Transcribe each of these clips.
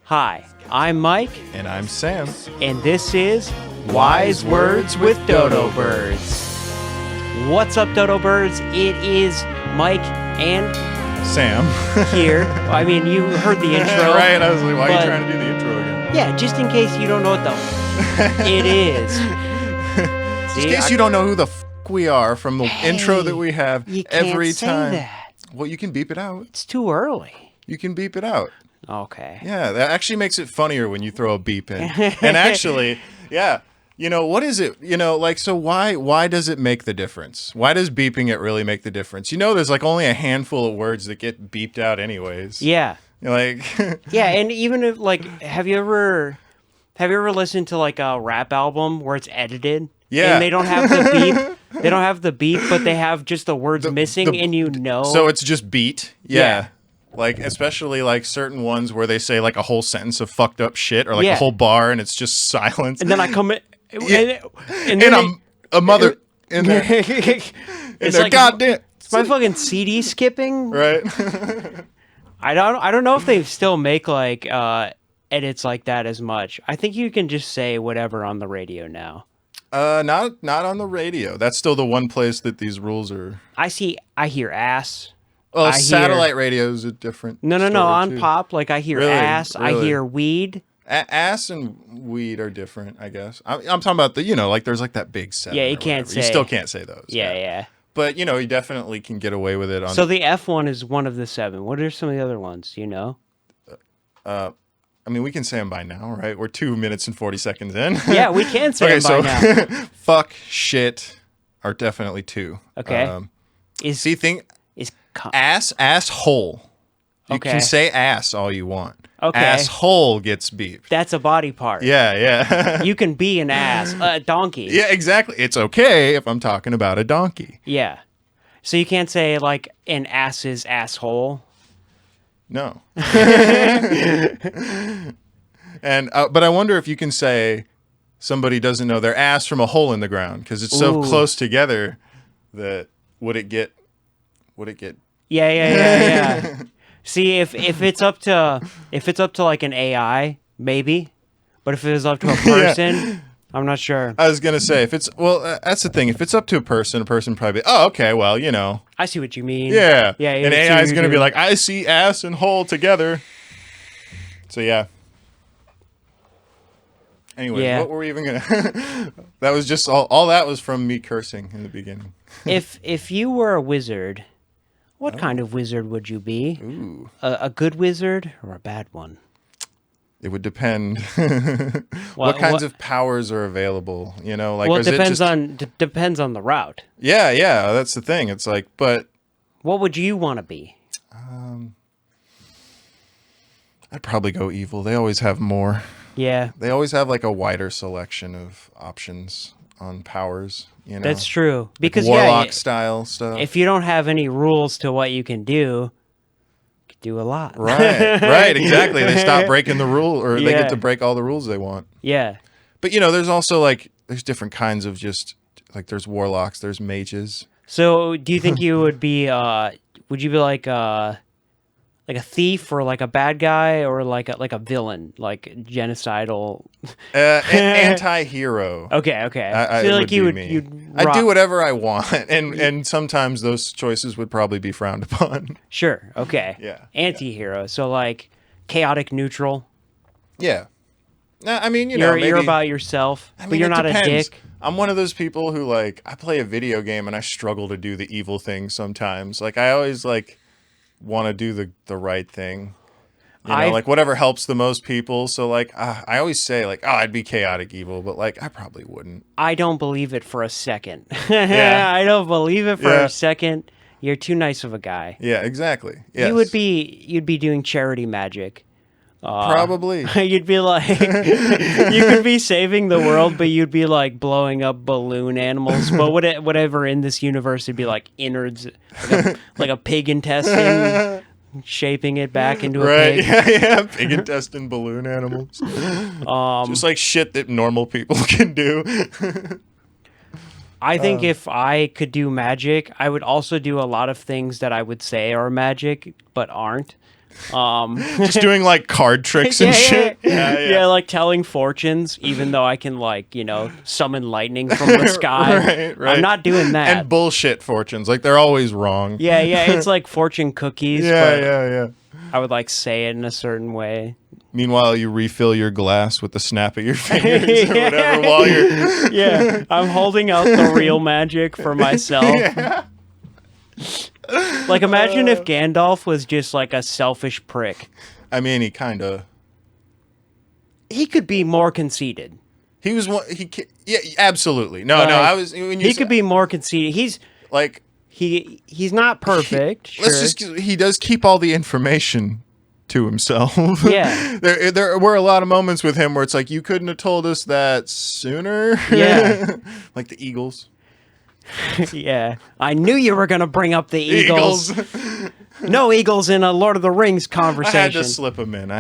Hi, I'm Mike, And I'm Sam. and this is Wise Words with Dodo Birds. What's up, Dodo Birds? It is Mike and Sam. here. I mean, you heard the intro. Right, I was like, why are but- you trying to do the intro again? Yeah, just in case you don't know what it is. Just in case you don't know who the we are from the intro that we have you can't every say time. that. Well, you can beep it out. It's too early. You can beep it out. Okay. Yeah, that actually makes it funnier when you throw a beep in. And actually, yeah, you know, what is it? You know, like, so why does it make the difference? Why does beeping it really make the difference? You know, there's like only a handful of words that get beeped out anyways. Yeah. You're like, Yeah, and even if, like, have you ever listened to, like, a rap album where it's edited? Yeah. And they don't have the beep. They don't have the beep, but they have just the words missing, and you know. so it's just beat. Yeah. Yeah. Like, especially like certain ones where they say like a whole sentence of fucked up shit or like Yeah. a whole bar and it's just silence. And then I come in. Yeah. And and then a mother in there. it's There, like goddamn. it's my fucking CD skipping. Right. I don't know if they still make like edits like that as much. I think you can just say whatever on the radio now. Not on the radio. That's still the one place that these rules are. I hear ass. Well, I hear- satellite radios are different. No, story, on too. pop, like I hear Really? ass, I Really? hear weed. Ass and weed are different, I guess. I'm talking about the, you know, like there's like that big seven. Yeah, you or can't whatever. You say- still can't say those. Yeah. But, you know, you definitely can get away with it on. So the F one is one of the 7. What are some of the other ones? You know? I mean, we can say them by now, right? We're 2 minutes and 40 seconds in. Yeah, we can say Okay, them by now. fuck, shit are definitely 2. Okay. Is See, is co- asshole. You Okay. can say ass all you want. Okay. Asshole gets beeped. that's a body part. Yeah. You can be an ass, a donkey. Yeah, exactly. It's okay if I'm talking about a donkey. Yeah. So you can't say like an ass's asshole. No. And but I wonder if you can say somebody doesn't know their ass from a hole in the ground because it's so Ooh. close together that would it get Yeah. See, if it's up to like an AI, maybe, but if it was up to a person, I'm not sure. I was gonna say if it's that's the thing. If it's up to a person probably okay, well, you know, I see what you mean. yeah. Yeah. And I see AI what is you're gonna be doing. like, I see ass and hole together. So yeah. Anyway, Yeah. what were we even gonna? That was just all that was from me cursing in the beginning. If you were a wizard, what kind of wizard would you be? Ooh. A good wizard or a bad one? It would depend. Well, what kinds of powers are available? You know, like Well, it is it depends just, depends on the route. Yeah. That's the thing. It's like, but What would you want to be? I'd probably go evil. They always have more. Yeah, They always have like a wider selection of options on powers. You know, that's true. Because warlock style stuff. if you don't have any rules to what you can do, you can do a lot. right, exactly. They stop breaking the rule, or they Yeah. get to break all the rules they want. Yeah. But you know, there's also like there's different kinds of just like there's warlocks, there's mages. So, do you think you would be? Would you be like a thief or like a bad guy or like a villain, like genocidal? Anti-hero. Okay. I feel would like you be would. me. You'd I rock- do whatever I want, and sometimes those choices would probably be frowned upon. Sure. Okay. Yeah, Anti-hero. So like chaotic neutral. Yeah. Nah, I mean, you know, You're maybe, about yourself, I but mean, you're it not depends. a dick. I'm one of those people who like I play a video game and I struggle to do the evil thing sometimes. Like I always like want to do the right thing. You know, like whatever helps the most people. So like I always say like, oh, I'd be chaotic evil, but like I probably wouldn't. I don't believe it for a second. Yeah. I don't believe it for Yeah. a second. You're too nice of a guy. Yeah, exactly. Yes. You'd be doing charity magic. Probably. You'd be like, you could be saving the world, but you'd be like blowing up balloon animals. But whatever in this universe, it'd be like innards, like a pig intestine, shaping it back into a Right. pig. Yeah. Pig intestine balloon animals. Just like shit that normal people can do. I think if I could do magic, I would also do a lot of things that I would say are magic but aren't. Just doing like card tricks and shit. Yeah, like telling fortunes, even though I can like, summon lightning from the sky. Right. I'm not doing that. And bullshit fortunes. Like they're always wrong. Yeah, it's like fortune cookies. Yeah. I would like say it in a certain way. Meanwhile, you refill your glass with the snap of your fingers or whatever while you're... Yeah, I'm holding out the real magic for myself. Yeah. Like, imagine if Gandalf was just like a selfish prick. I mean, he kind of... He could be more conceited. He was one... Yeah, absolutely. No, I was... He could be more conceited. He's... Like... He's not perfect. He does keep all the information to himself. Yeah. There were a lot of moments with him where it's like, you couldn't have told us that sooner. Yeah. Like the Eagles. Yeah. I knew you were going to bring up the Eagles. No Eagles in a Lord of the Rings conversation. I had to slip them in.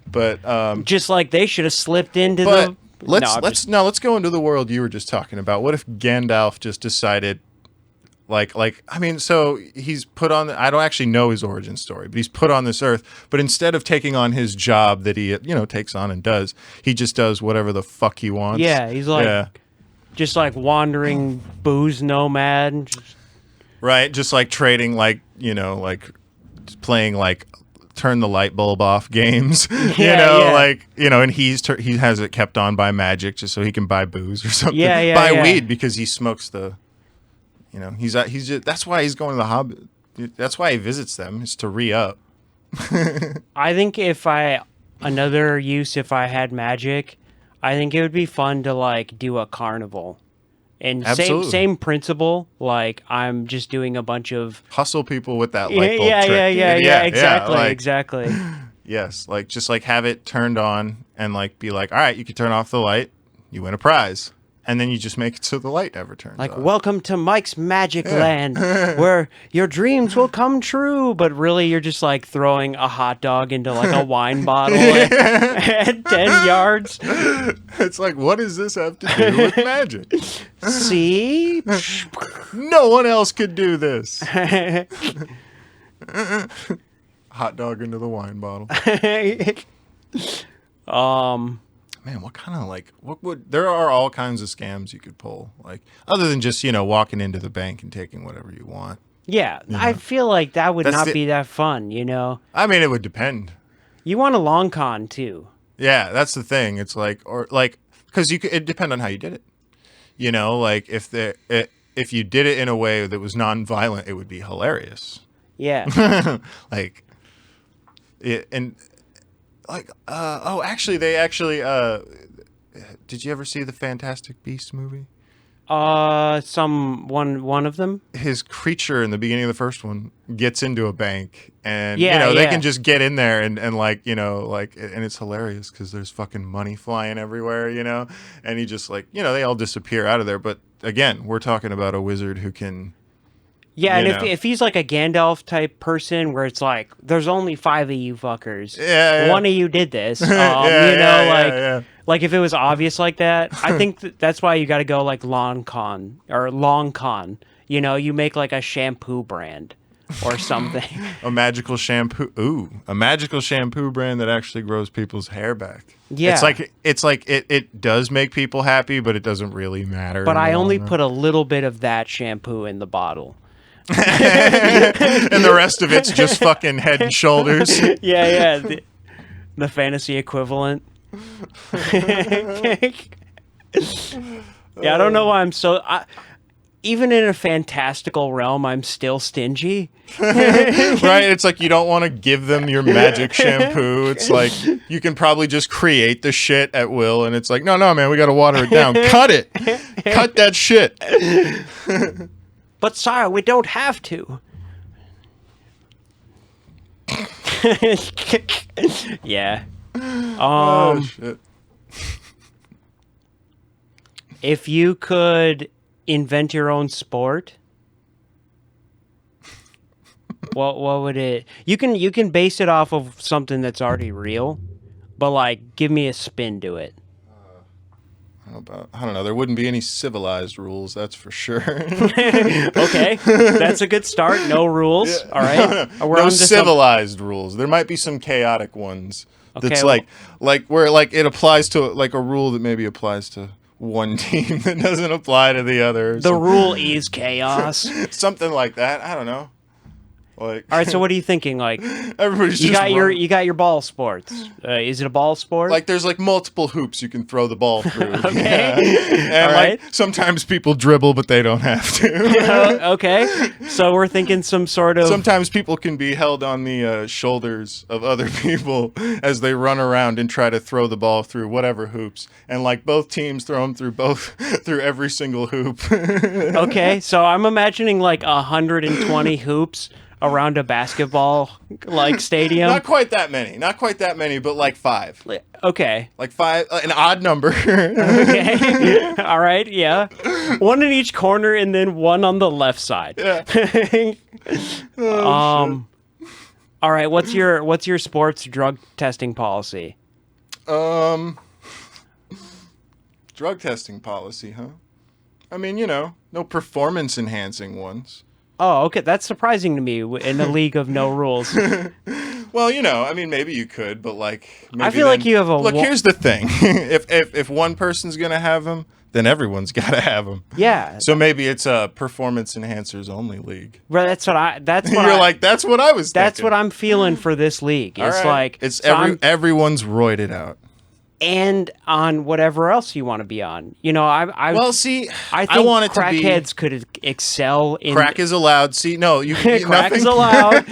But just like they should have slipped into let's go into the world you were just talking about. What if Gandalf just decided so he's put on, I don't actually know his origin story, but he's put on this earth, but instead of taking on his job that he, takes on and does, he just does whatever the fuck he wants. Yeah, he's like, just like wandering booze nomad. Right, just like trading, like, playing like turn the light bulb off games, and he has it kept on by magic just so he can buy booze or something. Buy weed because he smokes the... he's just, that's why he's going to the Hobbit. That's why he visits them, is to re-up. I think if I had magic, I think it would be fun to like do a carnival. And same principle, like I'm just doing a bunch of hustle people with that light bulb trick. Exactly. Yes, like just like have it turned on and like be like, all right, you can turn off the light, you win a prize. And then you just make it so the light never turns like, off. Welcome to Mike's Magic Land, where your dreams will come true. But really, you're just like throwing a hot dog into like a wine bottle at 10 yards. It's like, what does this have to do with magic? See? No one else could do this. Hot dog into the wine bottle. Man, what kind of there are all kinds of scams you could pull, like other than just, walking into the bank and taking whatever you want. Yeah, I feel like that would not be that fun, I mean, it would depend. You want a long con too. Yeah, that's the thing. It's like, because it depend on how you did it. Like if you did it in a way that was non-violent, it would be hilarious. Yeah. Did you ever see the Fantastic Beasts movie? One of them. His creature in the beginning of the first one gets into a bank, and they can just get in there and and it's hilarious because there's fucking money flying everywhere, and he just they all disappear out of there. But again, we're talking about a wizard who can. Yeah, and if he's like a Gandalf type person where it's like, there's only 5 of you fuckers. Yeah. One of you did this. Like if it was obvious like that, I think that's why you got to go like long con. You make like a shampoo brand or something. A magical shampoo. Ooh, a magical shampoo brand that actually grows people's hair back. Yeah. It's like it does make people happy, but it doesn't really matter. But I only put a little bit of that shampoo in the bottle. And the rest of it's just fucking Head and Shoulders. Yeah. The fantasy equivalent. I don't know why I'm so... even in a fantastical realm, I'm still stingy. Right? It's like you don't want to give them your magic shampoo. It's like you can probably just create the shit at will, and it's like, no, man, we got to water it down. Cut it. Cut that shit. But sire, we don't have to. Yeah. Oh, shit. If you could invent your own sport, what would it? You can base it off of something that's already real, but like give me a spin to it. I don't know. There wouldn't be any civilized rules, that's for sure. Okay, that's a good start. No rules. Yeah. All right. We're No on to some- civilized rules. There might be some chaotic ones. That's Okay, like where like it applies to like a rule that maybe applies to one team that doesn't apply to the other. The rule is chaos. Something like that. I don't know. Like, All right. So what are you thinking? Like everybody's you just got you got your ball sports. Is it a ball sport? like there's like multiple hoops you can throw the ball through. Okay. Yeah. And All like right. sometimes people dribble, but they don't have to. Okay. So we're thinking some sort of. Sometimes people can be held on the shoulders of other people as they run around and try to throw the ball through whatever hoops, and like both teams throw them through every single hoop. Okay. So I'm imagining like 120 hoops around a basketball like stadium. Not quite that many, but like 5. Okay. Like 5, an odd number. Okay. All right. Yeah. One in each corner and then one on the left side. Yeah. All right. What's your sports drug testing policy? Drug testing policy, huh? I mean, no performance enhancing ones. Oh, okay. That's surprising to me in a league of no rules. Well, I mean, maybe you could, but like, maybe I feel like you have a look. Here's the thing: if one person's gonna have them, then everyone's gotta have them. Yeah. So maybe it's a performance enhancers only league. Well, that's what You're like, that's what I was. That's thinking. what I'm feeling for this league. All It's right. like it's so everyone's roided out. and on whatever else you want to be on. Well, see, I think I want it to be crackheads could excel in crack is allowed. See, no, you crack nothing, is allowed.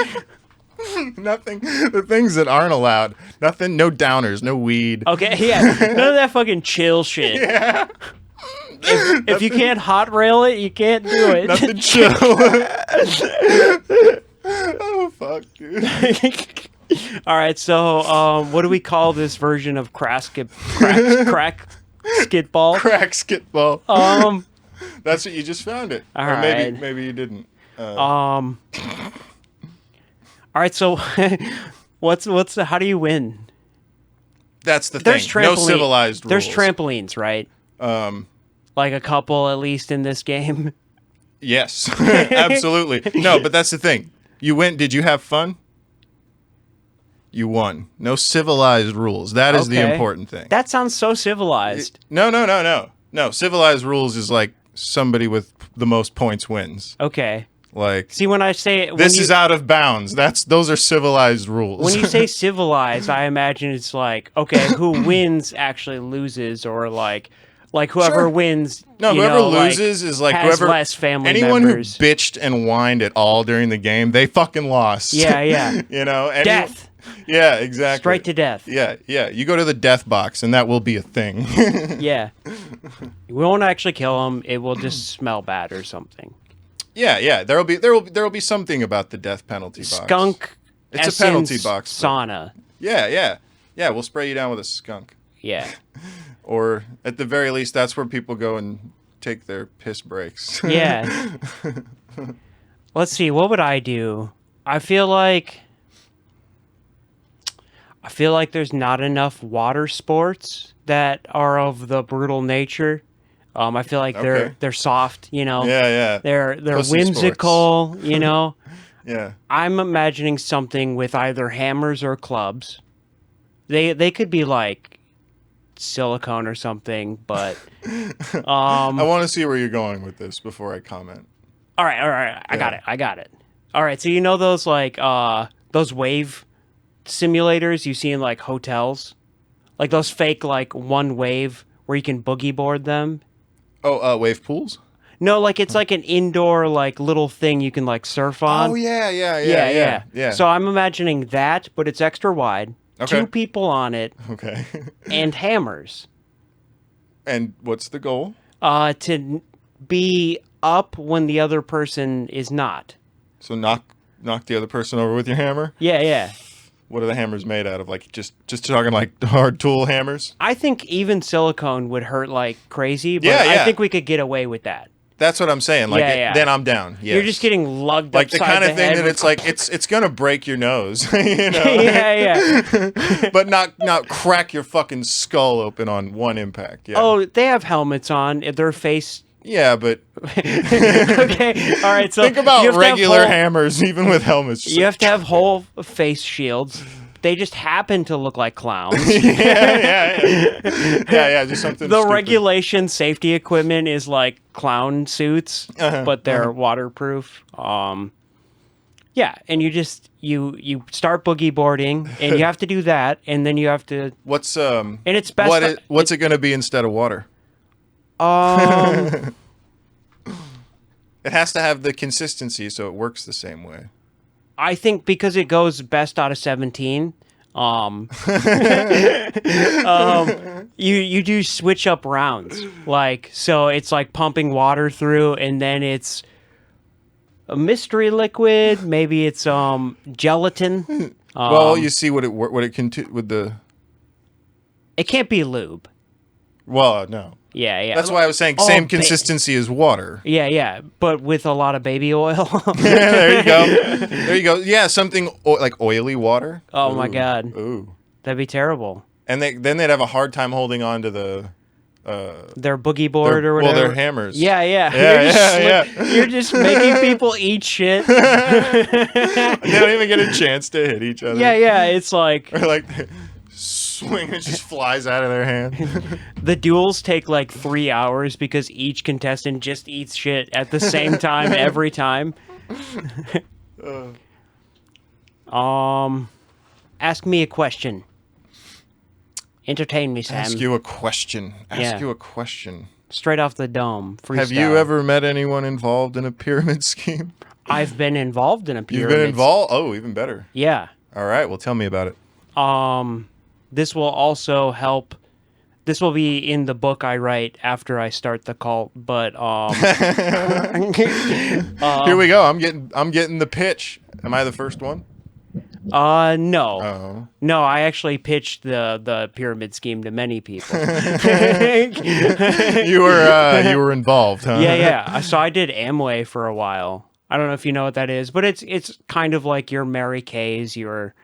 nothing. The things that aren't allowed. Nothing. No downers. No weed. Okay, yeah, none of that fucking chill shit. Yeah. If you can't hot rail it, you can't do it. Nothing chill. Oh fuck, dude. All right, so what do we call this version of crack skitball? Crack skitball. Um, That's what you just found it. All Or right. maybe you didn't. all right, so how do you win? That's the There's thing. No trampoline- civilized rules. There's trampolines, right? Like a couple at least in this game. Yes, absolutely. No, but that's the thing. You went. Did you have fun? You won. No civilized rules. That is the Okay. important thing. That sounds so civilized. No. No, civilized rules is like somebody with the most points wins. Okay. Like, See, when I say this is out of bounds. Those are civilized rules. when you say civilized, I imagine it's like, okay, who wins actually loses, or like whoever Sure. wins. No, you whoever know, like, loses is like has whoever. less family anyone members. who bitched and whined at all during the game, they fucking lost. Yeah, yeah. Death. Yeah, exactly. Straight to death. Yeah. You go to the death box, and that will be a thing. Yeah. We won't actually kill them. It will just smell bad or something. Yeah. There will be something about the death penalty box. Skunk. It's a penalty essence box, but- Sauna. Yeah. We'll spray you down with a skunk, Yeah. or at the very least, that's where people go and take their piss breaks. Yeah. Let's see. What would I do? I feel like there's not enough water sports that are of the brutal nature. I feel like Okay. they're soft, Yeah. They're Pussy whimsical, Yeah. I'm imagining something with either hammers or clubs. They could be like silicone or something, but I want to see where you're going with this before I comment. all right. I got it. All right, so those like those wave simulators you see in like hotels, like those fake like one wave where you can boogie board them. Oh, wave pools? No, like it's like an indoor like little thing you can like surf on. Oh, yeah. So I'm imagining that, but it's extra wide. Okay. 2 people on it Okay. and hammers. And what's the goal? To be up when the other person is not. So knock the other person over with your hammer? Yeah. What are the hammers made out of? Like just talking like hard tool hammers? I think even silicone would hurt like crazy, but Yeah, I yeah. think we could get away with that. That's what I'm saying. Like, then I'm down. Yes. You're just getting lugged like the upside kind of thing that with... it's like it's gonna break your nose, you know? yeah. But not crack your fucking skull open on one impact. Yeah. Oh, they have helmets on. Their face... Yeah, but okay, all right. So think about regular hammers, even with helmets. You have to have whole face shields. They just happen to look like clowns. yeah. Just something. The stupid. regulation safety equipment is like clown suits, but they're waterproof. Yeah, and you start boogie boarding, and you have to do that, and then you have to. What's And it's best. What's it going to be instead of water? Um. It has to have the consistency so it works the same way. I think because it goes best out of 17. You do switch up rounds, like, so it's like pumping water through, and then it's a mystery liquid. Maybe it's gelatin. Well, you see what it can with the. It can't be lube. Well, no. Yeah. That's why I was saying same consistency as water. Yeah, but with a lot of baby oil. There you go. Yeah, something like oily water. Oh my God. Ooh. That'd be terrible. And then they'd have a hard time holding on to the. Their boogie board or whatever. Well, their hammers. Yeah. You're just making people eat shit. They don't even get a chance to hit each other. Yeah. It's like. Or like. Swing, it just flies out of their hand. The duels take like 3 hours because each contestant just eats shit at the same time every time. Ask me a question. Entertain me, Sam. Ask you a question. Straight off the dome. Freestyle. Have you ever met anyone involved in a pyramid scheme? I've been involved in a pyramid. You've been involved? Oh, even better. Yeah. All right. Well, tell me about it. This will also help. This will be in the book I write after I start the cult, but here we go. I'm getting the pitch. Am I the first one? No. Oh. No, I actually pitched the pyramid scheme to many people. You were involved, huh? Yeah. So I did Amway for a while. I don't know if you know what that is, but it's kind of like your Mary Kay's, your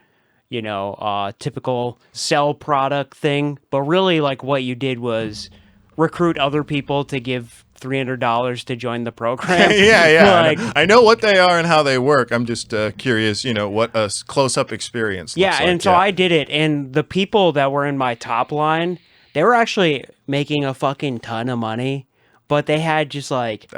typical sell product thing. But really, like, what you did was recruit other people to give $300 to join the program. Yeah. Like, I know what they are and how they work. I'm just curious, what a close-up experience looks like. And so I did it, and the people that were in my top line, they were actually making a fucking ton of money, but they had just like...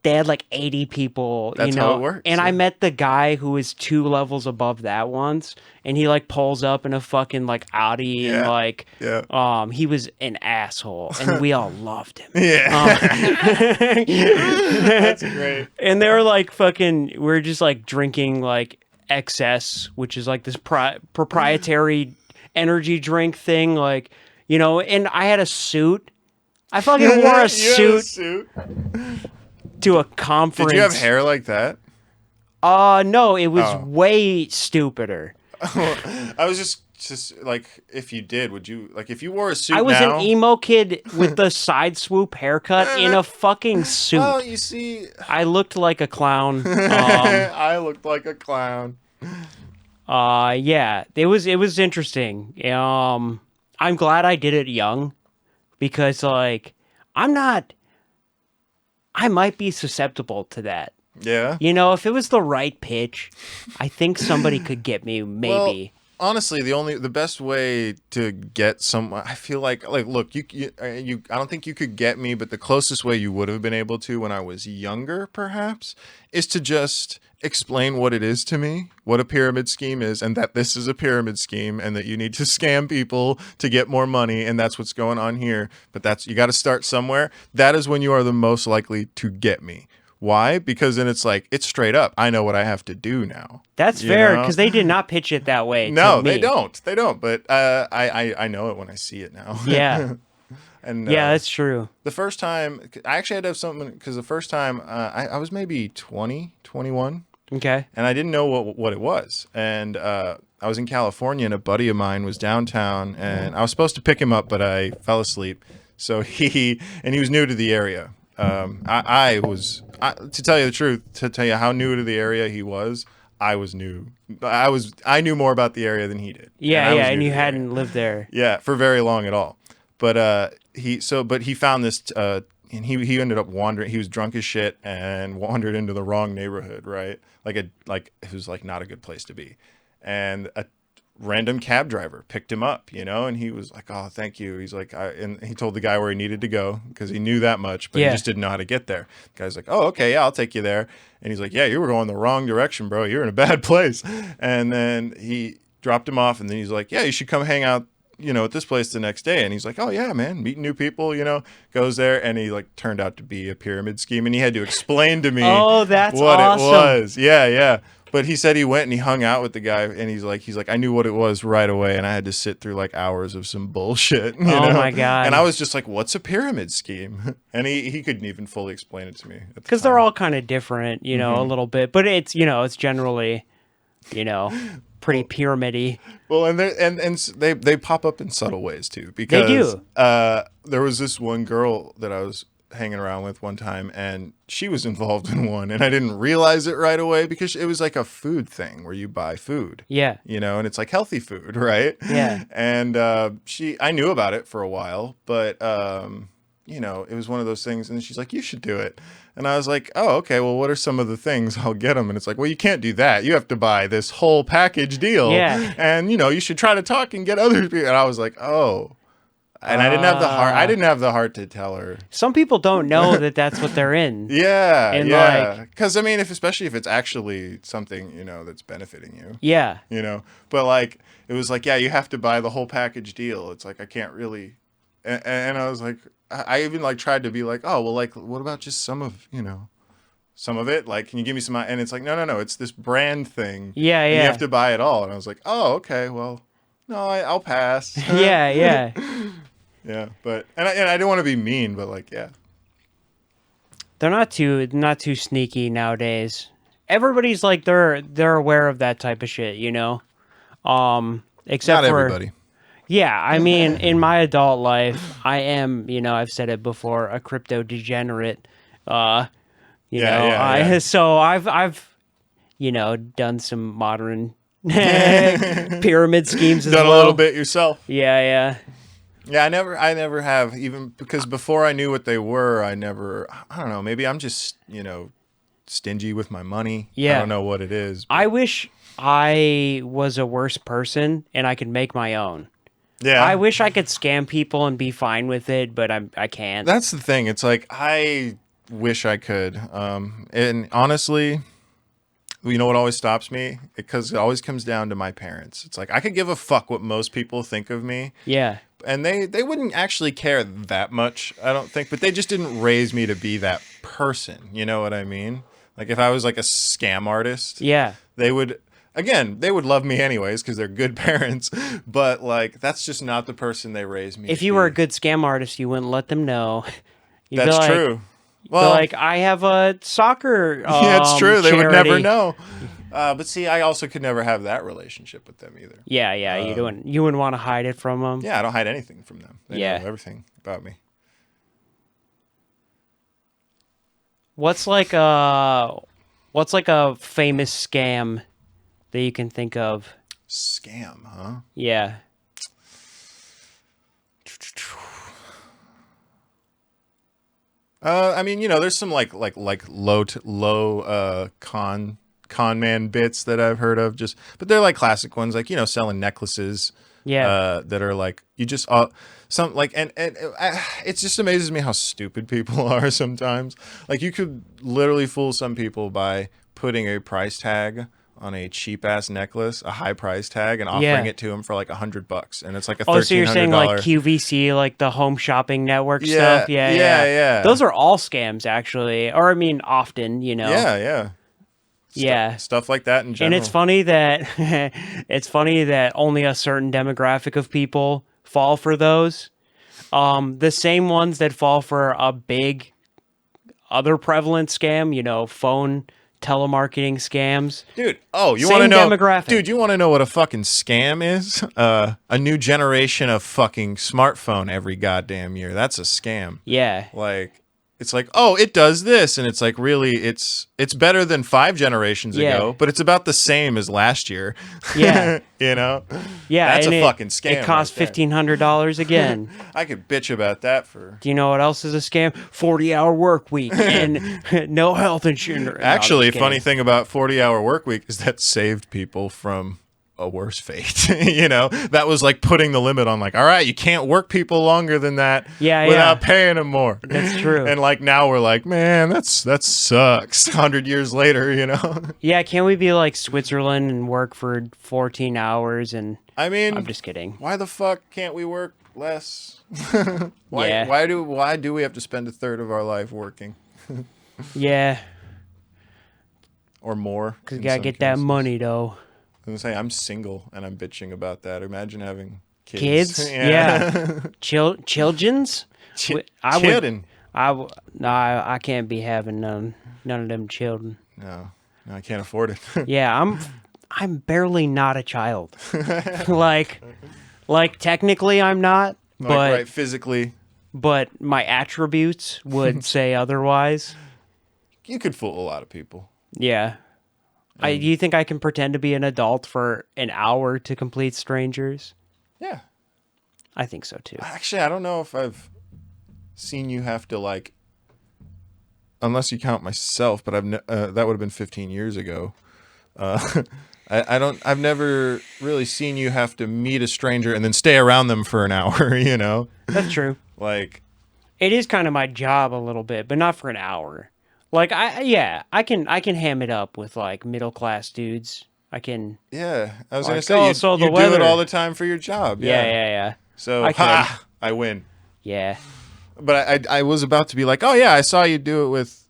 They had like 80 people, That's how it works. And I met the guy who was 2 levels above that once, and he like pulls up in a fucking like Audi and like, he was an asshole, and we all loved him. That's great. And they were like we're just like drinking like XS, which is like this proprietary energy drink thing, like, and I had a suit. I fucking wore a suit. To a conference. Did you have hair like that? No, it was way stupider. I was just like, if you did, would you, like, if you wore a suit I was an emo kid with the side swoop haircut in a fucking suit. Well, you see. I looked like a clown. I looked like a clown. Yeah, it was interesting. I'm glad I did it young because, like, I might be susceptible to that. Yeah. If it was the right pitch, I think somebody could get me, maybe. Well, honestly, the best way to get someone, I feel like look, I don't think you could get me, but the closest way you would have been able to when I was younger, perhaps, is to just explain what it is to me, what a pyramid scheme is, and that this is a pyramid scheme, and that you need to scam people to get more money, and that's what's going on here. But you got to start somewhere. That is when you are the most likely to get me. Why? Because then it's like, it's straight up. I know what I have to do now. That's fair, because they did not pitch it that way. No, they don't. They don't. But I know it when I see it now. Yeah. And yeah, that's true. The first time, I actually had to have something, because the first time I was maybe 20, 21. Okay. And I didn't know what it was. And I was in California, and a buddy of mine was downtown, and I was supposed to pick him up, but I fell asleep. So he was new to the area. To tell you the truth, to tell you how new to the area he was, I was new. I knew more about the area than he did. Yeah, and yeah, and you hadn't lived there. Yeah, for very long at all. But he found this, and he ended up wandering. He was drunk as shit and wandered into the wrong neighborhood, right? Like it was like not a good place to be, and a random cab driver picked him up, and he was like, "Oh, thank you." He's like, and he told the guy where he needed to go because he knew that much, but he just didn't know how to get there. The guy's like, "Oh, okay, yeah, I'll take you there." And he's like, "Yeah, you were going the wrong direction, bro. You're in a bad place." And then he dropped him off, and then he's like, "Yeah, you should come hang out, at this place the next day." And he's like, "Oh yeah, man, meeting new people, goes there." And he like turned out to be a pyramid scheme, and he had to explain to me oh, that's what awesome. it was. Yeah, yeah. But he said he went and he hung out with the guy, and he's like, I knew what it was right away, and I had to sit through like hours of some bullshit. You know? My God. And I was just like, what's a pyramid scheme? And he couldn't even fully explain it to me. Because they're all kind of different, a little bit, but it's, it's generally, pretty pyramidy. Well, and they pop up in subtle ways too, because they do. There was this one girl that I was hanging around with one time, and she was involved in one, and I didn't realize it right away because it was like a food thing where you buy food. Yeah. And it's like healthy food, right? Yeah. And I knew about it for a while, but it was one of those things, and she's like, "You should do it." And I was like, "Oh, okay, well, what are some of the things? I'll get them." And it's like, "Well, you can't do that. You have to buy this whole package deal." Yeah. And, you should try to talk and get other people. And I was like, "Oh." And I didn't have the heart. I didn't have the heart to tell her. Some people don't know that that's what they're in. Yeah, and yeah. Because especially if it's actually something that's benefiting you. Yeah. But like it was like, yeah, you have to buy the whole package deal. It's like I can't really. And I was like, I even like tried to be like, oh well, like what about just some of it? Like, can you give me some? And it's like, no, it's this brand thing. Yeah, yeah. You have to buy it all. And I was like, oh, okay, well, no, I'll pass. Yeah, yeah. Yeah, but and I didn't want to be mean, but like, yeah, they're not too sneaky nowadays. Everybody's like they're aware of that type of shit, Except not for everybody. Yeah, I mean, in my adult life, I am, I've said it before, a crypto degenerate. So I've done some modern pyramid schemes as well. Done a little bit yourself. Yeah, yeah. Yeah, I never have, even because before I knew what they were, I don't know, maybe I'm just, stingy with my money. Yeah. I don't know what it is. I wish I was a worse person and I could make my own. Yeah. I wish I could scam people and be fine with it, but I can't. That's the thing. It's like, I wish I could. And honestly, what always stops me? Because it always comes down to my parents. It's like, I could give a fuck what most people think of me. Yeah. And they wouldn't actually care that much, I don't think, but they just didn't raise me to be that person. You know what I mean? Like if I was like a scam artist, yeah, they would love me anyways because they're good parents, but like that's just not the person they raised me. If you were a good scam artist, you wouldn't let them know. That's true. Well, like I have a soccer. Yeah, it's true. They would charity. never know. But see, I also could never have that relationship with them either. Yeah, yeah. You wouldn't want to hide it from them. Yeah, I don't hide anything from them. They know everything about me. What's like a famous scam that you can think of? Scam, huh? Yeah. I mean, there's some like low con man bits that I've heard of, but they're like classic ones, like selling necklaces. Yeah. That are like you just some like and it just amazes me how stupid people are sometimes. Like you could literally fool some people by putting a price tag on a cheap ass necklace, a high price tag, and offering it to them for like $100, and it's like a $1,300. So you're saying like QVC, like the home shopping network stuff? Yeah. Those are all scams, actually, or I mean, often, Yeah. Stuff like that in general. And it's funny that only a certain demographic of people fall for those. The same ones that fall for a big other prevalent scam, phone telemarketing scams. Dude, you want to know demographic. Dude, you want to know what a fucking scam is? A new generation of fucking smartphone every goddamn year. That's a scam. Yeah. Like it's like, oh, it does this, and it's like, really, it's better than 5 generations ago, but it's about the same as last year. Yeah. You know? Yeah, That's and a fucking scam. It costs right there. $1,500 again. I could bitch about that for. Do you know what else is a scam? 40-hour work week and no health insurance. Actually, funny thing about 40-hour work week is that saved people from a worse fate. You know, that was like putting the limit on, like, all right, you can't work people longer than that without paying them more. That's true. And like now we're like, man, that sucks. 100 years later, you know. Yeah, can't we be like Switzerland and work for 14 hours? And I mean, I'm just kidding. Why the fuck can't we work less? Why do we have to spend a third of our life working? Yeah. Or more? Because you gotta get that money, though. I was gonna say, I'm single and I'm bitching about that. Imagine having kids. Kids? Yeah. Children's? Children. No, I can't be having none of them children. No, I can't afford it. Yeah, I'm barely not a child. like technically I'm not, but right, physically. But my attributes would say otherwise. You could fool a lot of people. Yeah. Do you think I can pretend to be an adult for an hour to complete strangers? Yeah. I think so too. Actually, I don't know if I've seen you have to, like, unless you count myself, but that would have been 15 years ago. I've never really seen you have to meet a stranger and then stay around them for an hour, you know? That's true. Like, it is kind of my job a little bit, but not for an hour. Like, I can ham it up with, like, middle-class dudes. I can... Yeah, I was like, going to say, you do it all the time for your job. Yeah. So, I win. Yeah. But I was about to be like, oh, yeah, I saw you do it with...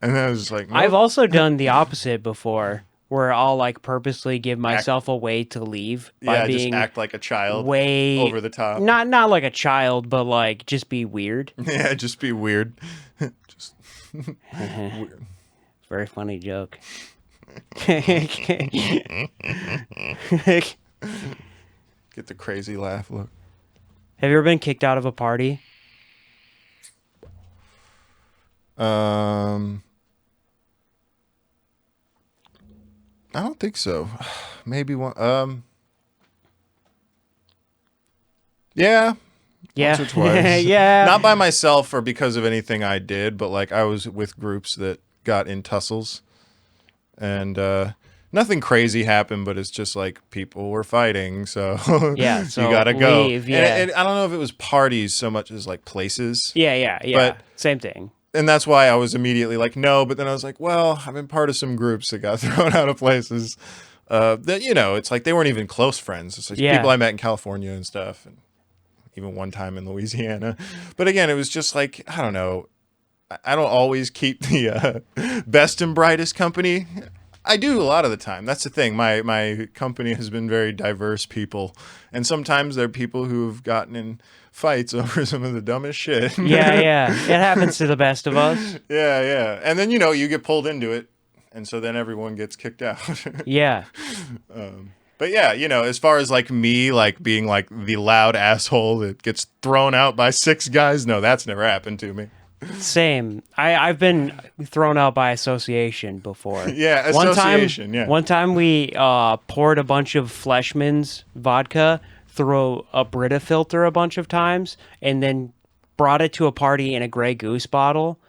And then I was just like... Nope. I've also done the opposite before, where I'll, like, purposely give myself a way to leave by being... just act like a child. Way... Over the top. Not like a child, but, like, just be weird. Yeah, just be weird. Just... Weird. Very funny joke. Get the crazy laugh look. Have you ever been kicked out of a party? I don't think so. Maybe one. Yeah. Yeah. Once or twice. Yeah. Not by myself or because of anything I did, but like I was with groups that got in tussles, and nothing crazy happened, but it's just like people were fighting, so yeah, so you gotta go. Leave, yeah. And I don't know if it was parties so much as like places. Yeah. But, same thing. And that's why I was immediately like, no. But then I was like, well, I've been part of some groups that got thrown out of places. That, you know, it's like they weren't even close friends. It's like people I met in California and stuff, and even one time in Louisiana. But again, it was just like, I don't know. I don't always keep the best and brightest company. I do a lot of the time. That's the thing. My company has been very diverse people, and sometimes there are people who've gotten in fights over some of the dumbest shit. Yeah. It happens to the best of us. Yeah. And then, you know, you get pulled into it, and so then everyone gets kicked out. Yeah. But yeah, you know, as far as like me, like being like the loud asshole that gets thrown out by 6 guys, no, that's never happened to me. Same. I've been thrown out by association before. Yeah, association. One time we poured a bunch of Fleshman's vodka through a Brita filter a bunch of times, and then brought it to a party in a Grey Goose bottle.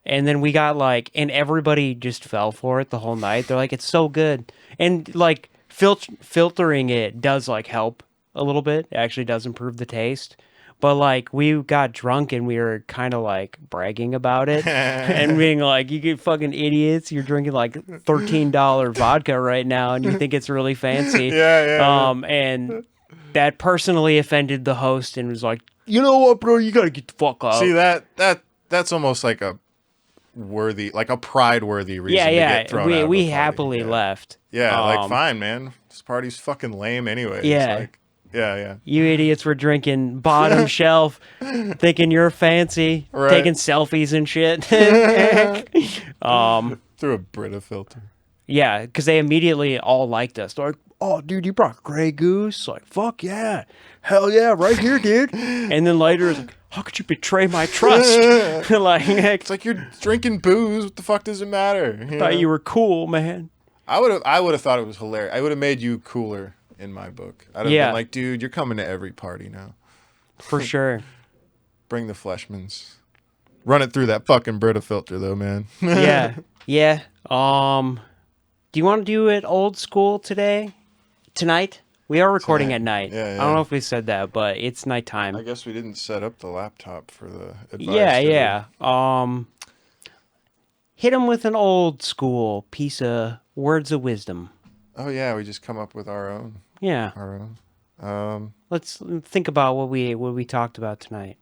And then we got like, and everybody just fell for it the whole night. They're like, it's so good. And like filtering it does like help a little bit. It actually does improve the taste. But like we got drunk and we were kind of like bragging about it and being like, you get fucking idiots. You're drinking like $13 vodka right now and you think it's really fancy. Yeah. And that personally offended the host and was like, you know what, bro, you got to get the fuck out. See, that's almost like a pride-worthy reason to get thrown out of we a party. happily left. Yeah, like, fine, man. This party's fucking lame anyway. Yeah. It's like, yeah. You idiots were drinking bottom shelf, thinking you're fancy, right. taking selfies and shit. Through a Brita filter. Yeah, because they immediately all liked us. They're like, oh, dude, you brought Grey Goose? Like, fuck yeah. Hell yeah, right here, dude. And then later, it's like, how could you betray my trust? It's like you're drinking booze. What the fuck does it matter? Thought you were cool, man. I would have thought it was hilarious. I would have made you cooler in my book. I'd have been like, dude, you're coming to every party now. For sure. Bring the Fleshmans. Run it through that fucking Brita filter, though, man. Yeah. Do you want to do it old school tonight? We are recording at night. Yeah. I don't know if we said that, but it's nighttime. I guess we didn't set up the laptop for the advice. Yeah. Hit him with an old school piece of words of wisdom. Oh yeah, we just come up with our own. Yeah. Our own. Let's think about what we talked about tonight.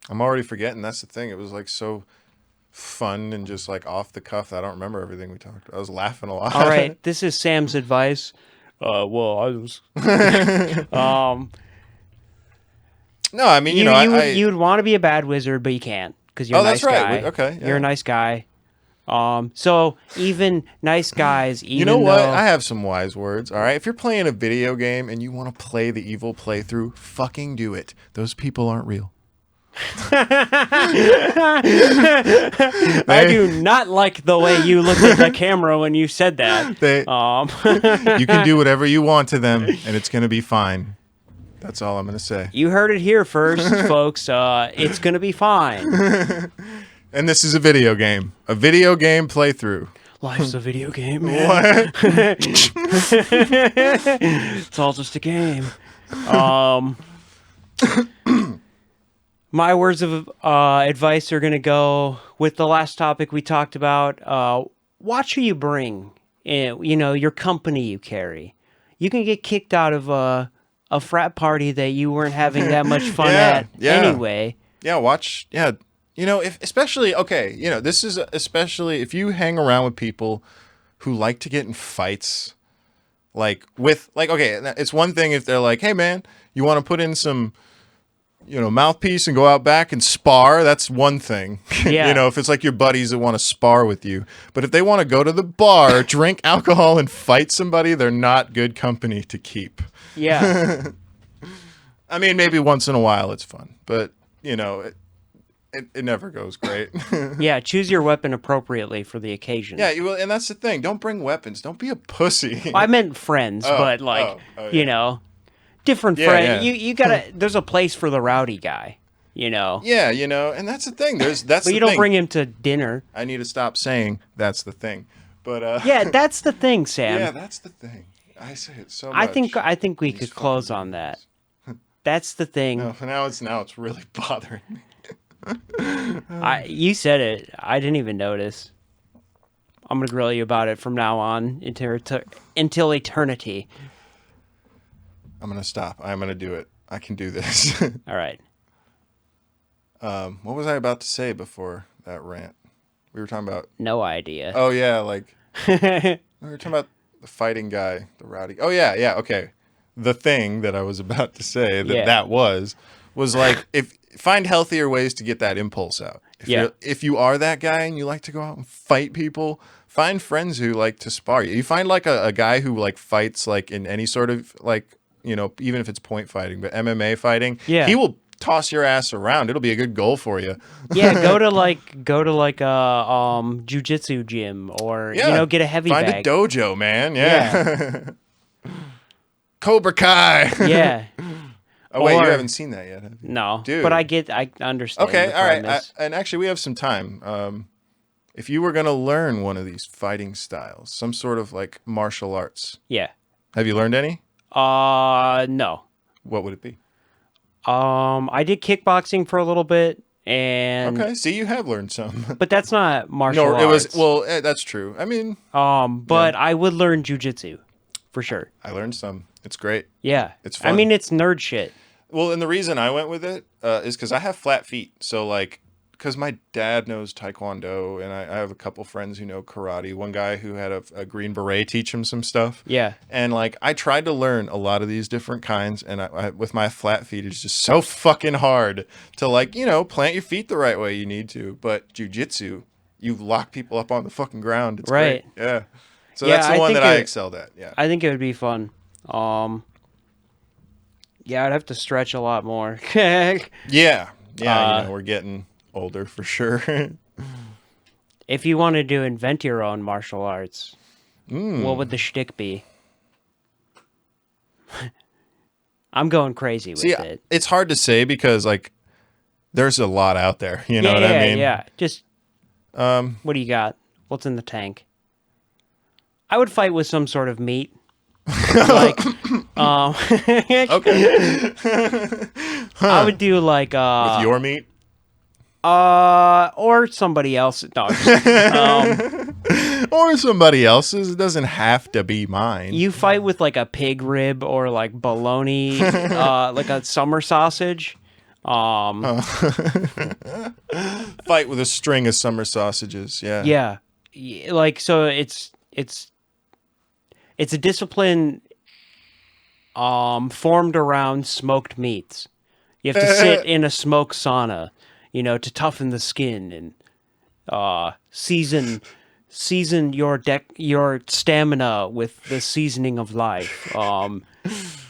I'm already forgetting. That's the thing. It was like so fun and just like off the cuff. I don't remember everything we talked about. I was laughing a lot. All right. This is Sam's advice. Well, I was. No, I mean, you'd want to be a bad wizard, but you can't because you're a nice guy. Okay, yeah. You're a nice guy. So even nice guys, even you know what? though... I have some wise words. All right, if you're playing a video game and you want to play the evil playthrough, fucking do it. Those people aren't real. I do not like the way you looked at the camera when you said that. You can do whatever you want to them, and it's gonna be fine. That's all I'm gonna say. You heard it here first, folks. It's gonna be fine. And this is a video game playthrough. Life's a video game, man. What? It's all just a game. My words of advice are going to go with the last topic we talked about. Watch who you bring, your company you carry. You can get kicked out of a frat party that you weren't having that much fun at anyway. Yeah, watch. Yeah, especially if you hang around with people who like to get in fights, it's one thing if they're like, hey man, you want to put in some mouthpiece and go out back and spar, that's one thing. Yeah. If it's like your buddies that want to spar with you. But if they want to go to the bar, drink alcohol, and fight somebody, they're not good company to keep. Yeah. I mean, maybe once in a while it's fun, but, it never goes great. Yeah, choose your weapon appropriately for the occasion. Yeah, and that's the thing. Don't bring weapons. Don't be a pussy. Well, I meant friends, but different friends. You gotta. There's a place for the rowdy guy. Yeah, and that's the thing. But you don't bring him to dinner. I need to stop saying that's the thing. But yeah, that's the thing, Sam. Yeah, that's the thing. I say it so much. I think we could close on that. That's the thing. No, now it's really bothering me. You said it. I didn't even notice. I'm gonna grill you about it from now on until eternity. I'm gonna stop. I'm gonna do it. I can do this. All right. What was I about to say before that rant? We were talking about. No idea. Oh yeah, we were talking about the fighting guy, the rowdy. Oh yeah. Okay. The thing that I was about to say that was like find healthier ways to get that impulse out. If you are that guy and you like to go out and fight people, find friends who like to spar you. You find like a guy who like fights like in any sort of like, even if it's point fighting, but MMA fighting, he will toss your ass around. It'll be a good goal for you. Yeah, go to like a jiu-jitsu gym or get a heavy bag. Find a dojo, man. Yeah. Cobra Kai. Yeah. Oh wait, you haven't seen that yet, have you? No, dude. But I understand. Okay, the all right. premise. And actually, we have some time. If you were gonna learn one of these fighting styles, some sort of like martial arts, Yeah. have you learned any? No. What would it be? I did kickboxing for a little bit, and okay, see, you have learned some. but that's not martial arts. No, it was that's true. I mean, but I would learn jujitsu for sure. I learned some. It's great. Yeah, it's fun. I mean, it's nerd shit. Well, and the reason I went with it is because I have flat feet. So, because my dad knows Taekwondo, and I have a couple friends who know karate. One guy who had a Green Beret teach him some stuff. Yeah. And, I tried to learn a lot of these different kinds, and I with my flat feet, it's just so fucking hard to, plant your feet the right way you need to. But jiu-jitsu, you lock people up on the fucking ground. It's right. Great. Yeah. So that's the one that I excelled at. Yeah. I think it would be fun. Yeah, I'd have to stretch a lot more. If Yeah. Yeah, we're getting older for sure. you wanted to invent your own martial arts, what would the shtick be? I'm going crazy with See, it. it's hard to say because like there's a lot out there. You know what I mean? Yeah. Just what do you got? What's in the tank? I would fight with some sort of meat. Like, Okay. I would do like With your meat? or somebody else. No, Or somebody else's. It doesn't have to be mine. you fight with like a pig rib or like bologna, like a summer sausage. Fight with a string of summer sausages. Yeah. Yeah, like so it's a discipline formed around smoked meats. You have to sit in a smoke sauna, to toughen the skin and season your stamina with the seasoning of life.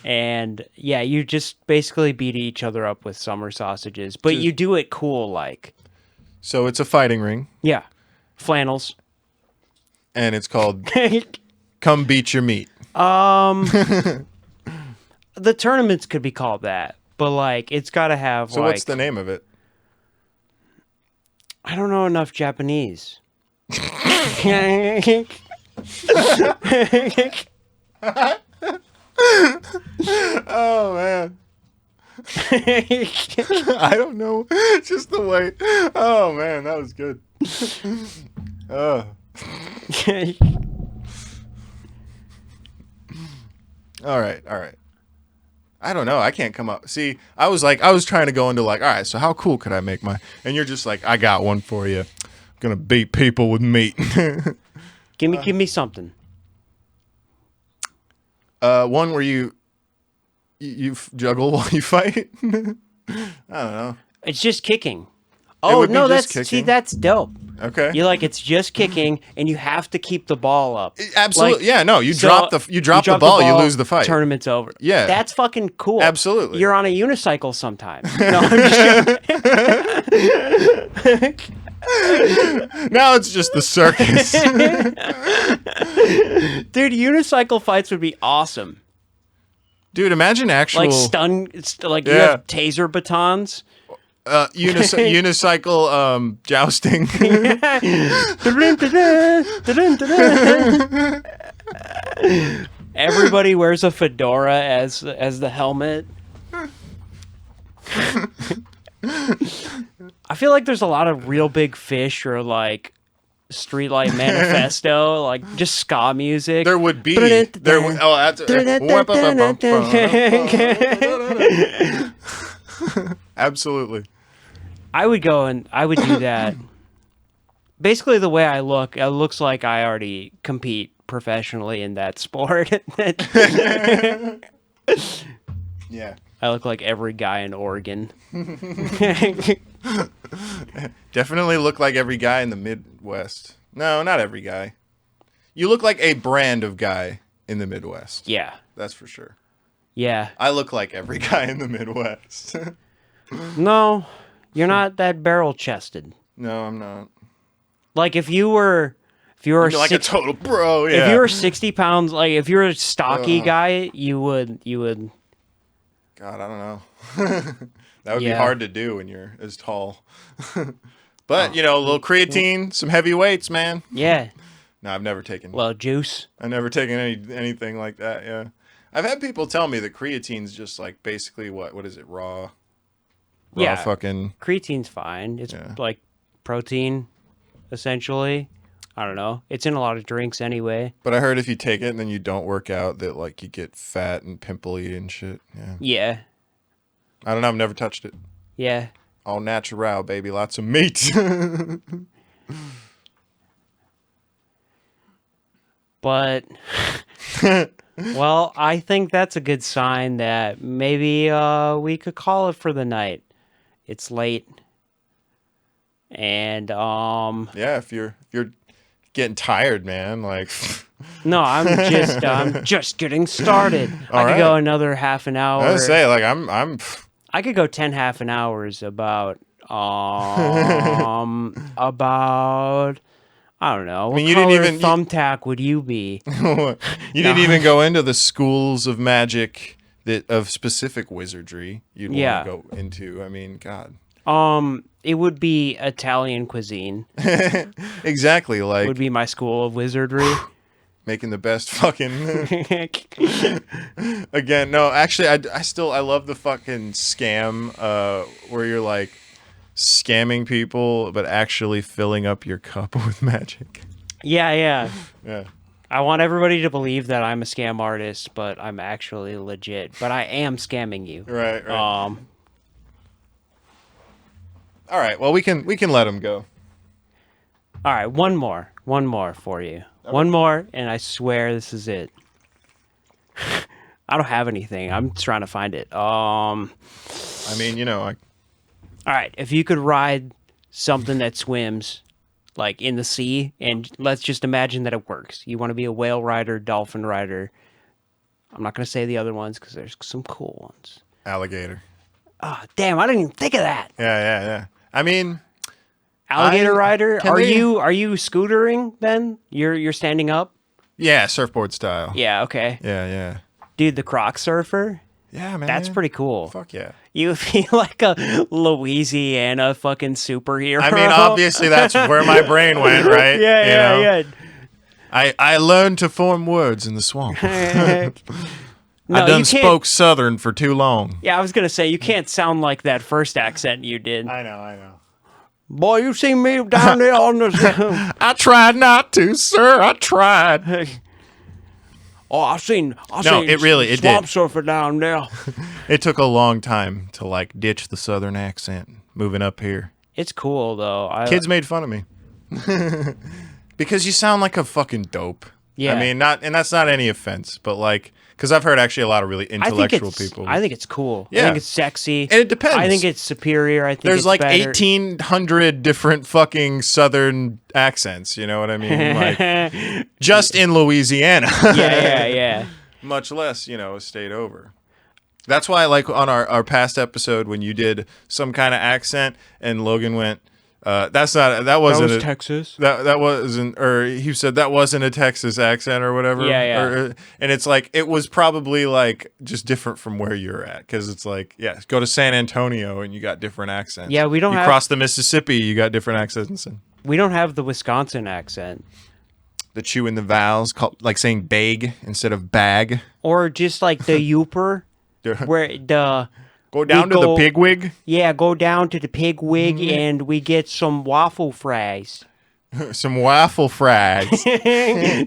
And yeah, you just basically beat each other up with summer sausages, but you do it cool, like. So it's a fighting ring, Yeah, flannels. and it's called Come Beat Your Meat. The tournaments could be called that, but like it's got to have So what's the name of it? I don't know enough Japanese. Oh man. I don't know. Just the way. Oh man, that was good. All right. I don't know. I can't come up. See, I was trying to go into like, all right, so how cool could I make my? And you're just like, I got one for you. I'm gonna beat people with meat. Give me something. One where you juggle while you fight. I don't know. It's just kicking. Oh would be no, just that's kicking? that's dope. Okay. You like it's just kicking, and you have to keep the ball up. Absolutely. Like, yeah. No. You so drop the ball, you lose the fight. Tournament's over. Yeah. That's fucking cool. Absolutely. You're on a unicycle sometimes. No, I'm just joking. Now it's just the circus. Dude, unicycle fights would be awesome. Dude, imagine actual Like you Yeah. have taser batons. unicycle jousting. Everybody wears a fedora as the helmet. I feel like there's a lot of Real Big Fish or like Streetlight Manifesto, like just ska music. There would be. There would. Oh, that's. Absolutely. I would go and I would do that. Basically, the way I look, it looks like I already compete professionally in that sport. Yeah. I look like every guy in Oregon. Definitely look like every guy in the Midwest. No, not every guy. You look like a brand of guy in the Midwest. Yeah. That's for sure. Yeah. I look like every guy in the Midwest. No, you're not that barrel chested. No, I'm not. Like if you were You're like a total bro, yeah. if you were 60 pounds, like if you're a stocky guy, you would. God, I don't know. That would be Yeah. hard to do when you're as tall. But, a little creatine, some heavy weights, man. Yeah. No, I've never taken Juice. I've never taken anything like that, yeah. I've had people tell me that creatine's just like basically what is it, raw Yeah. fucking Creatine's fine. It's Yeah. like protein, essentially. I don't know. It's in a lot of drinks anyway. But I heard if you take it and then you don't work out that like you get fat and pimply and shit. Yeah. Yeah. I don't know, I've never touched it. Yeah. All natural, baby, lots of meat. But well, I think that's a good sign that maybe we could call it for the night. It's late. And Yeah, if you're getting tired, man, like No, I'm just getting started. I could go another half an hour. I was say like I'm I could go 10 half an hours about I don't know. What you color didn't even thumbtack would you be? you didn't even go into the schools of magic that of specific wizardry you'd want to go into. I mean, God. It would be Italian cuisine. Exactly, like would be my school of wizardry. Making the best fucking again. No, actually, I love the fucking scam where you're like scamming people, but actually filling up your cup with magic. Yeah. Yeah. I want everybody to believe that I'm a scam artist, but I'm actually legit. But I am scamming you. Right. All right. Well, we can let him go. All right. One more for you. Okay. One more, and I swear this is it. I don't have anything. I'm trying to find it. I mean, All right. If you could ride something that swims, like in the sea, and let's just imagine that it works. You want to be a whale rider, dolphin rider. I'm not going to say the other ones because there's some cool ones. Alligator. Oh, damn! I didn't even think of that. Yeah. I mean, alligator rider. Are you scootering then? You're standing up. Yeah, surfboard style. Yeah. Okay. Yeah. Dude, the croc surfer. Yeah, man. That's pretty cool. Fuck yeah. You feel like a Louisiana fucking superhero. I mean, obviously that's where my brain went, right? Yeah. I learned to form words in the swamp. No, I done spoke Southern for too long. Yeah, I was going to say, you can't sound like that first accent you did. I know. Boy, you seen me down there on the... I tried not to, sir. I tried. Oh, I seen it swamp did. surfer down there. It took a long time to like ditch the Southern accent moving up here. It's cool though. Kids made fun of me because you sound like a fucking dope. Yeah, I mean, and that's not any offense, but like, because I've heard actually a lot of really intellectual people. I think it's cool. Yeah. I think it's sexy. And it depends. I think it's superior. I think there's it's like better. 1,800 different fucking Southern accents. You know what I mean? Like, just in Louisiana. Yeah. Much less, a state over. That's why, like, on our past episode when you did some kind of accent and Logan went, that wasn't Texas. That wasn't, or he said that wasn't a Texas accent or whatever. Yeah. And it's like, it was probably like just different from where you're at. Because it's like, go to San Antonio and you got different accents. Yeah, you cross the Mississippi, you got different accents. We don't have the Wisconsin accent. The chew in the vowels, like saying bag instead of bag. Or just like the youper, where the... Go down to the pigwig? Yeah, go down to the pigwig and we get some waffle fries. Some waffle fries.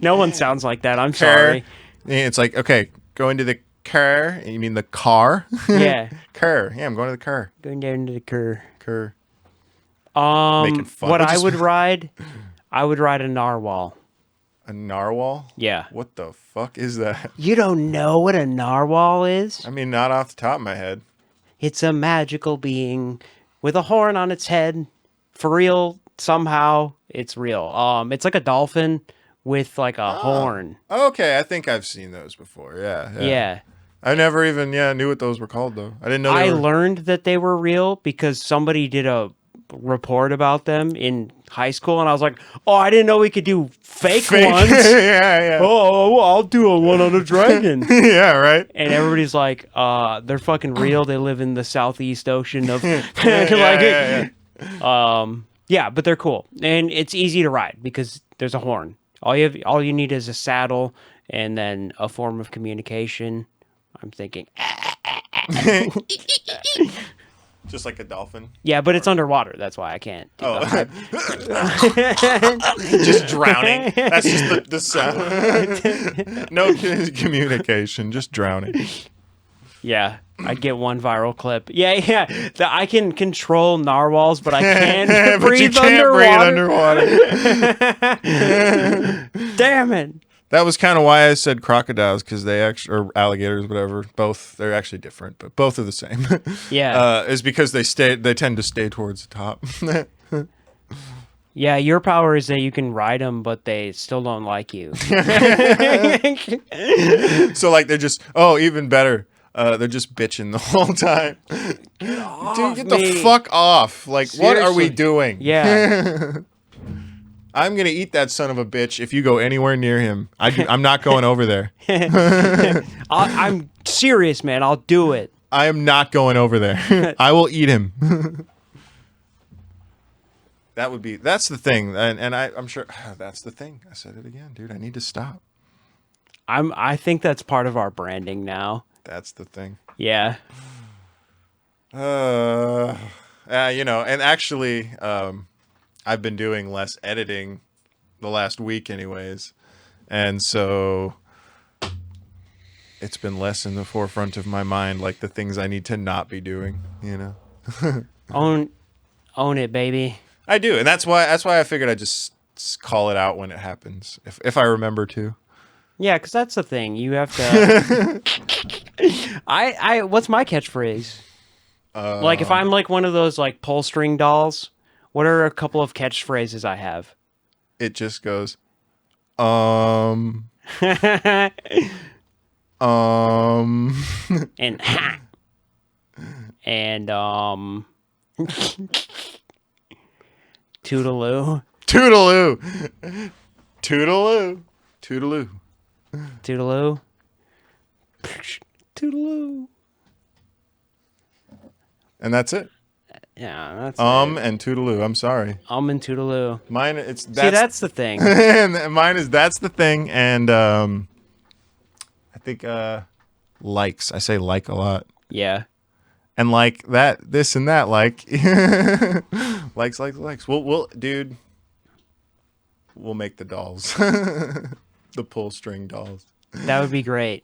No one sounds like that. I'm sorry. It's like, okay, go into the car. You mean the car? Yeah. Car. Yeah, I'm going to the car. Going down to the car. Car. Making fun. What I would ride a narwhal. A narwhal? Yeah. What the fuck is that? You don't know what a narwhal is? I mean, not off the top of my head. It's a magical being with a horn on its head. For real, somehow, it's real. It's like a dolphin with like a horn. Okay, I think I've seen those before. Yeah. I never even knew what those were called though. I didn't know. I learned that they were real because somebody did a report about them in high school, and I was like, "Oh, I didn't know we could do fake ones." Yeah. Oh, well, I'll do a one on a dragon. Yeah, right. And everybody's like, "They're fucking real. They live in the Southeast Ocean of Yeah, but they're cool, and it's easy to ride because there's a horn. All you need is a saddle and then a form of communication. I'm thinking. Just like a dolphin? Yeah, but it's underwater. That's why I can't. Just drowning. That's just the sound. No communication, just drowning. Yeah, I'd get one viral clip. Yeah. I can control narwhals, but I can't breathe underwater. Damn it. That was kind of why I said crocodiles, because they actually, or alligators, whatever. Both, they're actually different, but both are the same. Yeah, is because they tend to stay towards the top. Yeah, your power is that you can ride them, but they still don't like you. So like they're just even better. They're just bitching the whole time. Dude, get the fuck off! Like, what are we doing? Yeah. I'm gonna eat that son of a bitch if you go anywhere near him. I'm not going over there. I'm serious, man. I'll do it. I am not going over there. I will eat him. That's the thing, and I'm sure that's the thing. I said it again, dude. I need to stop. I think that's part of our branding now. That's the thing. Yeah. And actually, I've been doing less editing the last week, anyways, and so it's been less in the forefront of my mind, like the things I need to not be doing. Own it, baby. I do, and that's why I figured I'd just call it out when it happens, if I remember to. Yeah, because that's the thing. You have to. What's my catchphrase? Like if I'm like one of those like pull string dolls, what are a couple of catchphrases I have? It just goes, and and toodaloo. Toodaloo. Toodaloo. Toodaloo. Toodaloo. Toodaloo. And that's it. Yeah, that's and toodaloo. I'm sorry. And toodaloo. Mine that's the thing. And mine is that's the thing, and I think likes. I say like a lot. Yeah. And like that, this and that, like likes. We'll make the dolls, the pull string dolls. That would be great.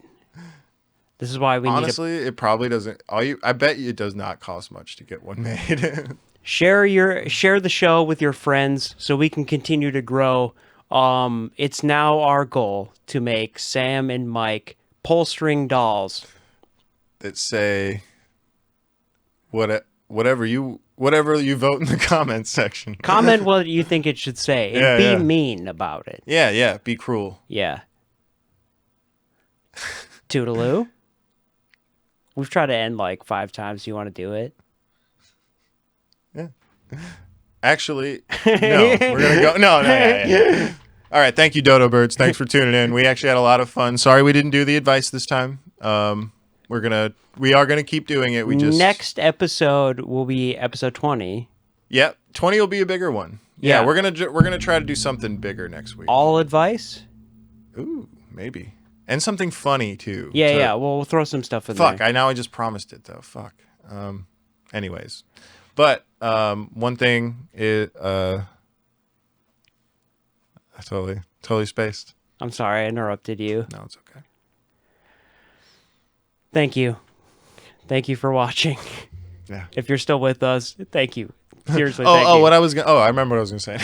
This is why we honestly, it probably doesn't. I bet you it does not cost much to get one made. share the show with your friends so we can continue to grow. It's now our goal to make Sam and Mike pull string dolls that say whatever you vote in the comments section. Comment what you think it should say and be mean about it. Yeah, be cruel. Yeah. Toodaloo. We've tried to end like 5 times. Do you want to do it? Yeah. Actually, no. We're gonna go. No. Yeah. All right. Thank you, Dodo Birds. Thanks for tuning in. We actually had a lot of fun. Sorry we didn't do the advice this time. We are gonna keep doing it. Next episode will be episode 20. Yep, 20 will be a bigger one. Yeah, we're gonna try to do something bigger next week. All advice? Ooh, maybe. And something funny too. Yeah. We'll throw some stuff in there. Fuck, I just promised it though. Fuck. Anyways. But one thing is I totally spaced. I'm sorry I interrupted you. No, it's okay. Thank you. Thank you for watching. Yeah. If you're still with us, thank you. Seriously, thank you. I remember what I was gonna say.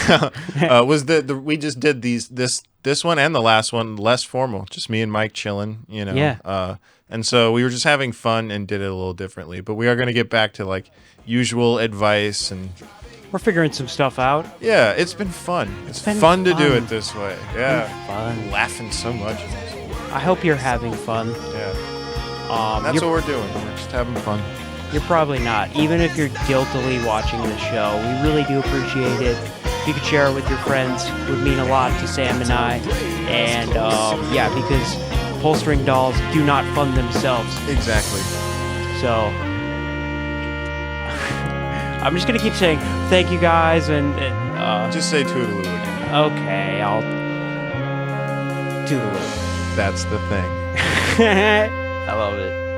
Was we just did this one and the last one less formal, just me and Mike chilling, Yeah. And so we were just having fun and did it a little differently. But we are gonna get back to like usual advice, and we're figuring some stuff out. Yeah, it's been fun. It's been fun to do it this way. Yeah. Fun. Laughing so much. I hope you're having fun. Yeah. That's what we're doing. We're just having fun. You're probably not. Even if you're guiltily watching the show, we really do appreciate it. If you could share it with your friends, it would mean a lot to Sam and I. And because pull string dolls do not fund themselves. Exactly. So I'm just gonna keep saying thank you guys and just say toodaloo again. Okay, I'll toodaloo. That's the thing. I love it.